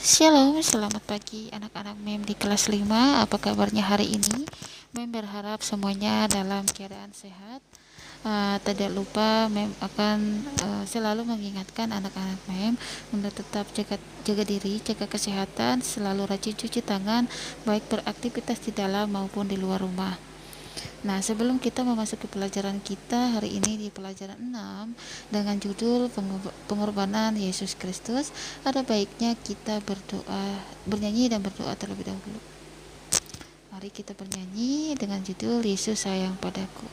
Shalom, selamat pagi anak-anak MEM di kelas 5. Apa kabarnya hari ini? MEM berharap semuanya dalam keadaan sehat. Tidak lupa MEM akan selalu mengingatkan anak-anak MEM untuk tetap jaga diri, jaga kesehatan, selalu rajin cuci tangan, baik beraktivitas di dalam maupun di luar rumah. Nah, sebelum kita memasuki pelajaran kita hari ini di pelajaran 6 dengan judul pengorbanan Yesus Kristus, ada baiknya kita bernyanyi dan berdoa terlebih dahulu. Mari kita bernyanyi dengan judul Yesus sayang padaku.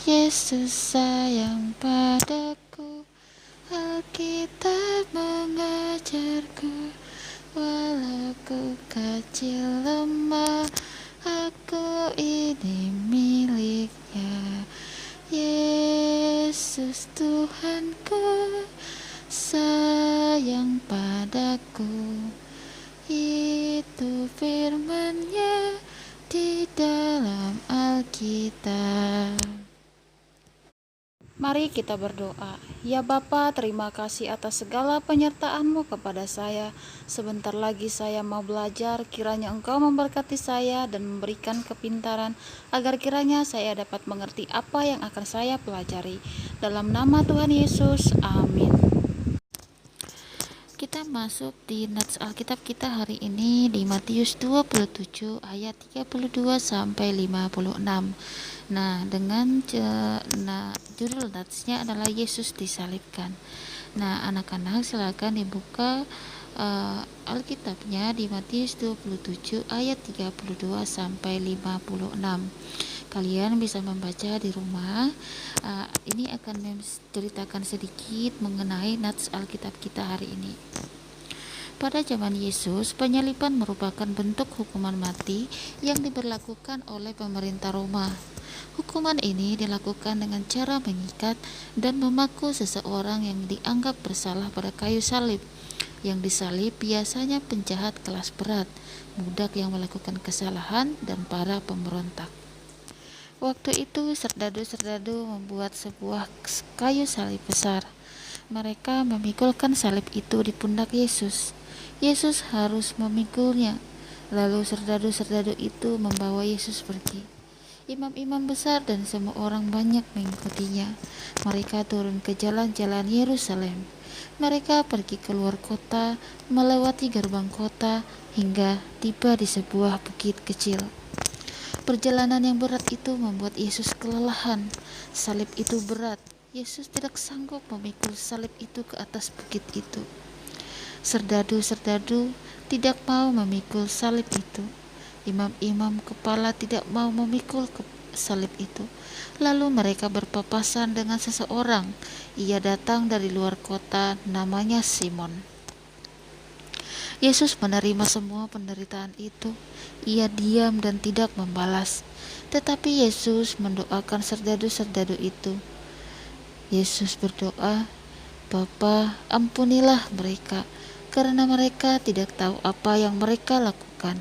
Yesus sayang padaku, Alkitab mengajarku, walau ku kecil lemah, aku ini miliknya. Yesus Tuhanku sayang padaku, itu firman-Nya di dalam Alkitab. Mari kita berdoa. Ya Bapa, terima kasih atas segala penyertaan-Mu kepada saya. Sebentar lagi saya mau belajar, kiranya Engkau memberkati saya dan memberikan kepintaran, agar kiranya saya dapat mengerti apa yang akan saya pelajari. Dalam nama Tuhan Yesus, amin. Kita masuk di nats Alkitab kita hari ini di Matius 27 ayat 32 sampai 56. Nah, judul natsnya adalah Yesus disalibkan. Nah, anak-anak silakan dibuka Alkitabnya di Matius 27 ayat 32 sampai 56. Kalian bisa membaca di rumah. Ini akan menceritakan sedikit mengenai nats Alkitab kita hari ini. Pada zaman Yesus, penyaliban merupakan bentuk hukuman mati yang diberlakukan oleh pemerintah Roma. Hukuman ini dilakukan dengan cara mengikat dan memaku seseorang yang dianggap bersalah pada kayu salib. Yang disalib biasanya penjahat kelas berat, budak yang melakukan kesalahan, dan para pemberontak. Waktu itu serdadu-serdadu membuat sebuah kayu salib besar. Mereka memikulkan salib itu di pundak Yesus. Yesus harus memikulnya. Lalu serdadu-serdadu itu membawa Yesus pergi. Imam-imam besar dan semua orang banyak mengikutinya. Mereka turun ke jalan-jalan Yerusalem. Mereka pergi keluar kota, melewati gerbang kota, hingga tiba di sebuah bukit kecil. Perjalanan yang berat itu membuat Yesus kelelahan. Salib itu berat. Yesus tidak sanggup memikul salib itu ke atas bukit itu. Serdadu-serdadu tidak mau memikul salib itu. Imam-imam kepala tidak mau memikul salib itu. Lalu mereka berpapasan dengan seseorang. Ia datang dari luar kota, namanya Simon. Yesus menerima semua penderitaan itu. Ia diam dan tidak membalas. Tetapi Yesus mendoakan serdadu-serdadu itu. Yesus berdoa, "Bapa, ampunilah mereka, karena mereka tidak tahu apa yang mereka lakukan."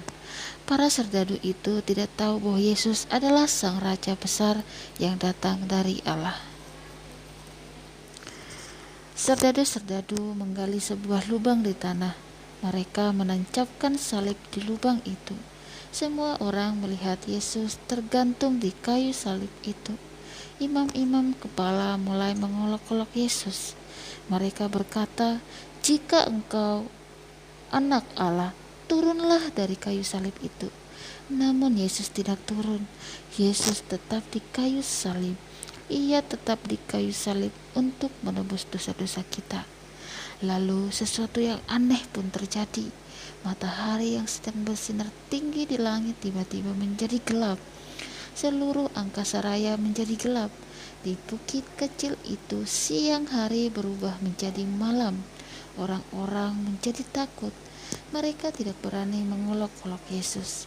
Para serdadu itu tidak tahu bahwa Yesus adalah Sang Raja besar yang datang dari Allah. Serdadu-serdadu menggali sebuah lubang di tanah. Mereka menancapkan salib di lubang itu. Semua orang melihat Yesus tergantung di kayu salib itu. Imam-imam kepala mulai mengolok-olok Yesus. Mereka berkata, "Jika Engkau Anak Allah, turunlah dari kayu salib itu." Namun Yesus tidak turun. Yesus tetap di kayu salib. Ia tetap di kayu salib untuk menebus dosa-dosa kita. Lalu sesuatu yang aneh pun terjadi. Matahari yang sedang bersinar tinggi di langit tiba-tiba menjadi gelap. Seluruh angkasa raya menjadi gelap. Di bukit kecil itu siang hari berubah menjadi malam. Orang-orang menjadi takut. Mereka tidak berani mengolok-olok Yesus.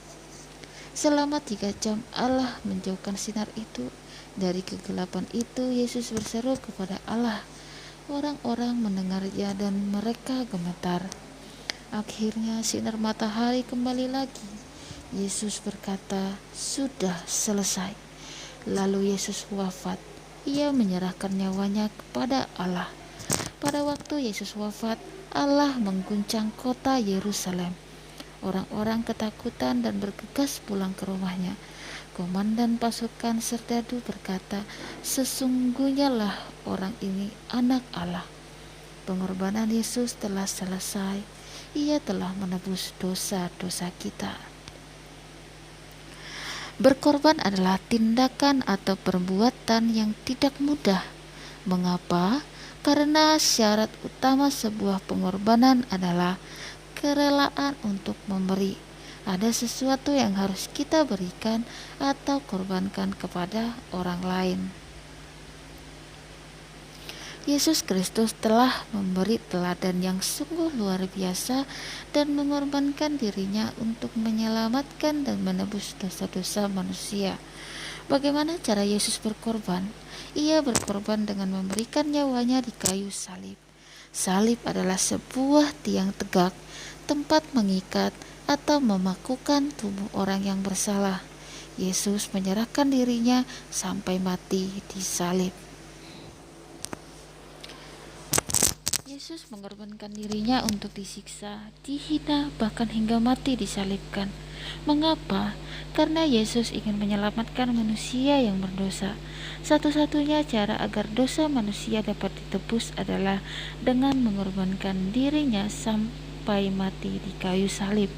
Selama 3 jam Allah menjauhkan sinar itu. Dari kegelapan itu Yesus berseru kepada Allah. Orang-orang mendengarnya dan mereka gemetar. Akhirnya sinar matahari kembali lagi. Yesus berkata, "Sudah selesai." Lalu Yesus wafat. Ia menyerahkan nyawanya kepada Allah. Pada waktu Yesus wafat, Allah mengguncang kota Yerusalem. Orang-orang ketakutan dan bergegas pulang ke rumahnya. Komandan pasukan serdadu berkata, "Sesungguhnya lah orang ini anak Allah." Pengorbanan Yesus telah selesai. Ia telah menebus dosa-dosa kita. Berkorban adalah tindakan atau perbuatan yang tidak mudah. Mengapa? Karena syarat utama sebuah pengorbanan adalah kerelaan untuk memberi. Ada sesuatu yang harus kita berikan atau korbankan kepada orang lain. Yesus Kristus telah memberi teladan yang sungguh luar biasa dan mengorbankan dirinya untuk menyelamatkan dan menebus dosa-dosa manusia. Bagaimana cara Yesus berkorban? Ia berkorban dengan memberikan nyawanya di kayu salib. Salib adalah sebuah tiang tegak, tempat mengikat atau memakukan tubuh orang yang bersalah. Yesus menyerahkan dirinya sampai mati di salib. Yesus mengorbankan dirinya untuk disiksa, dihina, bahkan hingga mati disalibkan. Mengapa? Karena Yesus ingin menyelamatkan manusia yang berdosa. Satu-satunya cara agar dosa manusia dapat ditebus adalah dengan mengorbankan dirinya sampai mati di kayu salib.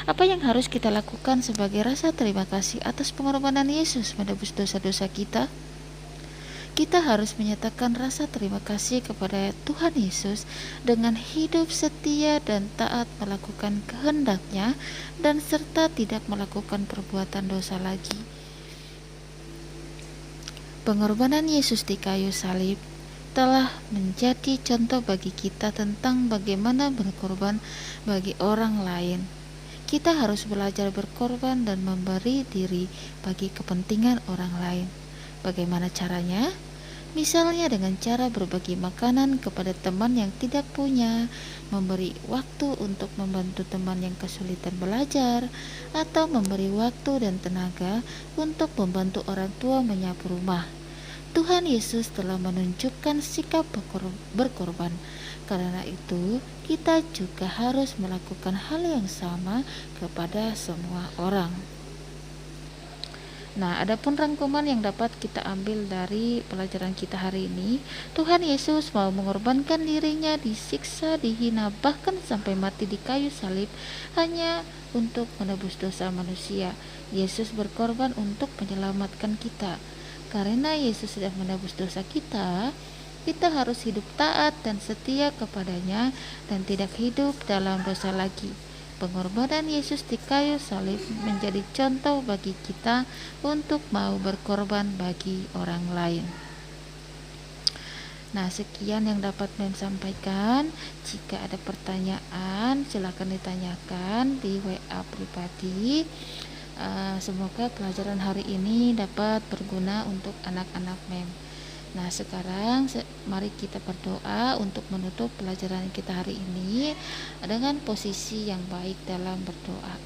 Apa yang harus kita lakukan sebagai rasa terima kasih atas pengorbanan Yesus menebus dosa-dosa kita? Kita harus menyatakan rasa terima kasih kepada Tuhan Yesus dengan hidup setia dan taat melakukan kehendak-Nya dan serta tidak melakukan perbuatan dosa lagi. Pengorbanan Yesus di kayu salib telah menjadi contoh bagi kita tentang bagaimana berkorban bagi orang lain. Kita harus belajar berkorban dan memberi diri bagi kepentingan orang lain. Bagaimana caranya? Misalnya dengan cara berbagi makanan kepada teman yang tidak punya, memberi waktu untuk membantu teman yang kesulitan belajar, atau memberi waktu dan tenaga untuk membantu orang tua menyapu rumah. Tuhan Yesus telah menunjukkan sikap berkorban. Karena itu, kita juga harus melakukan hal yang sama kepada semua orang. Nah, adapun rangkuman yang dapat kita ambil dari pelajaran kita hari ini, Tuhan Yesus mau mengorbankan dirinya, disiksa, dihina, bahkan sampai mati di kayu salib hanya untuk menebus dosa manusia. Yesus berkorban untuk menyelamatkan kita. Karena Yesus sudah menebus dosa kita, kita harus hidup taat dan setia kepadanya dan tidak hidup dalam dosa lagi. Pengorbanan Yesus di kayu salib menjadi contoh bagi kita untuk mau berkorban bagi orang lain. Nah, sekian yang dapat Mem sampaikan. Jika ada pertanyaan, silakan ditanyakan di WA pribadi. Semoga pelajaran hari ini dapat berguna untuk anak-anak Mem. Nah, sekarang mari kita berdoa untuk menutup pelajaran kita hari ini dengan posisi yang baik dalam berdoa.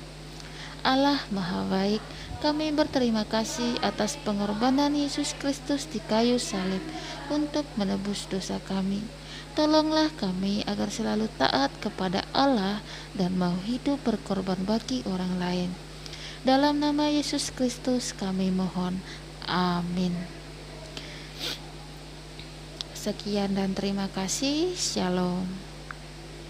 Allah Maha Baik, kami berterima kasih atas pengorbanan Yesus Kristus di kayu salib untuk menebus dosa kami. Tolonglah kami agar selalu taat kepada Allah dan mau hidup berkorban bagi orang lain. Dalam nama Yesus Kristus kami mohon. Amin. Sekian dan terima kasih. Shalom.